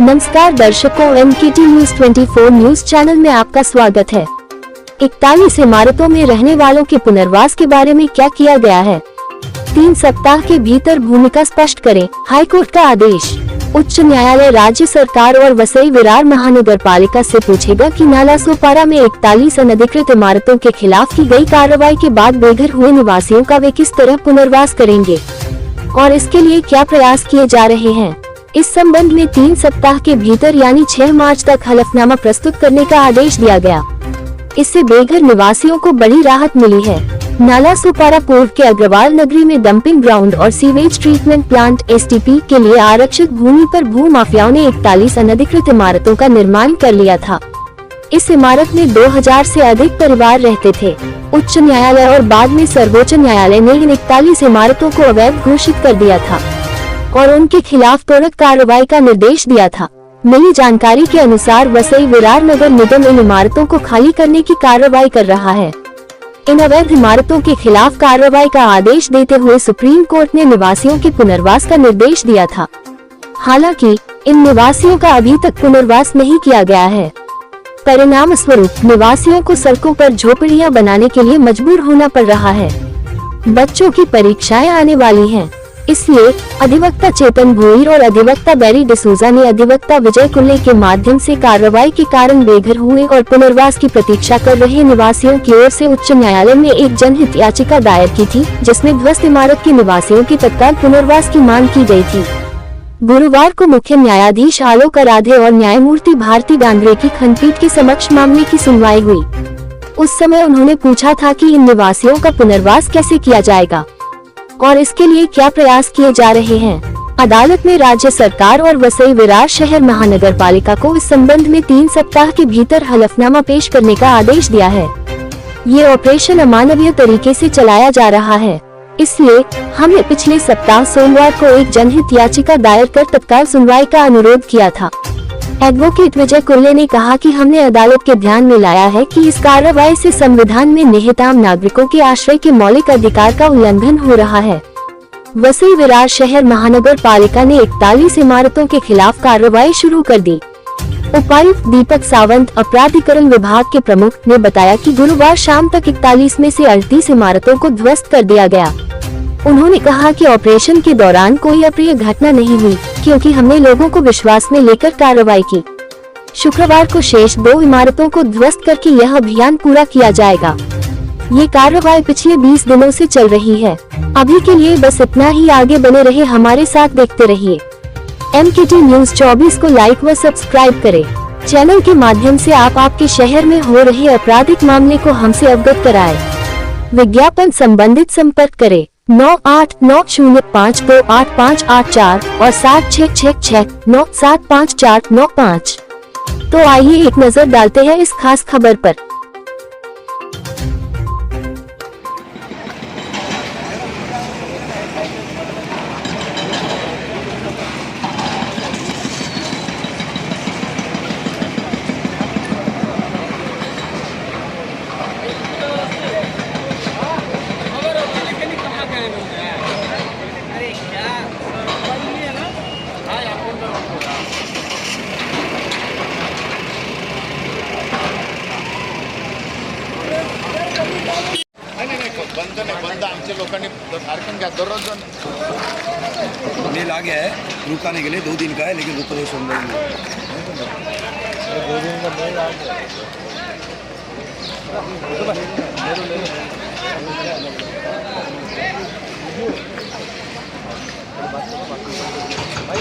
नमस्कार दर्शकों, MKT news 24 news channel में आपका स्वागत है। 41 इमारतों में रहने वालों के पुनर्वास के बारे में क्या किया गया है? 3 सप्ताह के भीतर भूमिका स्पष्ट करें, हाईकोर्ट का आदेश। उच्च न्यायालय राज्य सरकार और वसई विरार महानगर पालिका से पूछेगा कि नालासोपारा में 41 अनधिकृत इमारतों के खिलाफ की गई कार्रवाई के बाद बेघर हुए निवासियों का वे किस तरह पुनर्वास करेंगे और इसके लिए क्या प्रयास किए जा रहे हैं। इस संबंध में 3 सप्ताह के भीतर यानी 6 मार्च तक हलफनामा प्रस्तुत करने का आदेश दिया गया। इससे बेघर निवासियों को बड़ी राहत मिली है। नालासोपारा पूर्व के अग्रवाल नगरी में डंपिंग ग्राउंड और सीवेज ट्रीटमेंट प्लांट (STP) के लिए आरक्षित भूमि पर भू माफियाओं ने 41 अनधिकृत इमारतों का निर्माण कर लिया था। इस इमारत में 2000 से अधिक परिवार रहते थे। उच्च न्यायालय और बाद में सर्वोच्च न्यायालय ने इन 41 इमारतों को अवैध घोषित कर दिया था और उनके खिलाफ त्वरित कार्रवाई का निर्देश दिया था। मिली जानकारी के अनुसार वसई विरार नगर निगम इन इमारतों को खाली करने की कार्रवाई कर रहा है। इन अवैध इमारतों के खिलाफ कार्रवाई का आदेश देते हुए सुप्रीम कोर्ट ने निवासियों के पुनर्वास का निर्देश दिया था। हालांकि इन निवासियों का अभी तक पुनर्वास नहीं किया गया है। परिणाम स्वरूप निवासियों को सड़कों पर झोपड़ियां बनाने के लिए मजबूर होना पड़ रहा है। बच्चों की परीक्षाएं आने वाली हैं, इसलिए अधिवक्ता चेतन भोईर और अधिवक्ता बैरी डिसूजा ने अधिवक्ता विजय कुल्ले के माध्यम से कार्रवाई के कारण बेघर हुए और पुनर्वास की प्रतीक्षा कर रहे निवासियों की ओर से उच्च न्यायालय में एक जनहित याचिका दायर की थी, जिसमें ध्वस्त इमारत के निवासियों के तत्काल पुनर्वास की मांग की गई थी। गुरुवार को मुख्य न्यायाधीश आलोक आराधे और न्यायमूर्ति भारती डांगरे की खंडपीठ के समक्ष मामले की सुनवाई हुई। उस समय उन्होंने पूछा था कि इन निवासियों का पुनर्वास कैसे किया जाएगा और इसके लिए क्या प्रयास किए जा रहे हैं। अदालत ने राज्य सरकार और वसई विरार शहर महानगर पालिका को इस संबंध में 3 सप्ताह के भीतर हलफनामा पेश करने का आदेश दिया है। ये ऑपरेशन अमानवीय तरीके से चलाया जा रहा है, इसलिए हमने पिछले सप्ताह सोमवार को एक जनहित याचिका दायर कर तत्काल सुनवाई का अनुरोध किया था। एडवोकेट विजय कुल्ले ने कहा कि हमने अदालत के ध्यान में लाया है कि इस कार्रवाई से संविधान में निहित आम नागरिकों के आश्रय के मौलिक अधिकार का उल्लंघन हो रहा है। वसई विरार शहर महानगर पालिका ने 41 इमारतों के खिलाफ कार्रवाई शुरू कर दी। उपायुक्त दीपक सावंत, अपराधीकरण विभाग के प्रमुख, ने बताया कि गुरुवार शाम तक 41 में से 38 इमारतों को ध्वस्त कर दिया गया। उन्होंने कहा कि ऑपरेशन के दौरान कोई अप्रिय घटना नहीं हुई, क्योंकि हमने लोगों को विश्वास में लेकर कार्रवाई की। शुक्रवार को शेष 2 इमारतों को ध्वस्त करके यह अभियान पूरा किया जाएगा। ये कार्रवाई पिछले 20 दिनों से चल रही है। अभी के लिए बस इतना ही। आगे बने रहे हमारे साथ, देखते रहिए। MKT न्यूज 24 को लाइक व सब्सक्राइब करें। चैनल के माध्यम से आप आपके शहर में हो रहे आपराधिक मामले को हमसे अवगत कराएं। विज्ञापन संबंधित संपर्क करें 9890528584 और 7666975495। तो आइए एक नजर डालते हैं इस खास खबर पर। बंद आमच्या लोकांनी सारखं घ्या दररोज मेल आ गया है रुकाने के लिए, 2 दिन का है, लेकिन रुको सुन रहे हैं। 2 दिन का मेल आ गया। भाई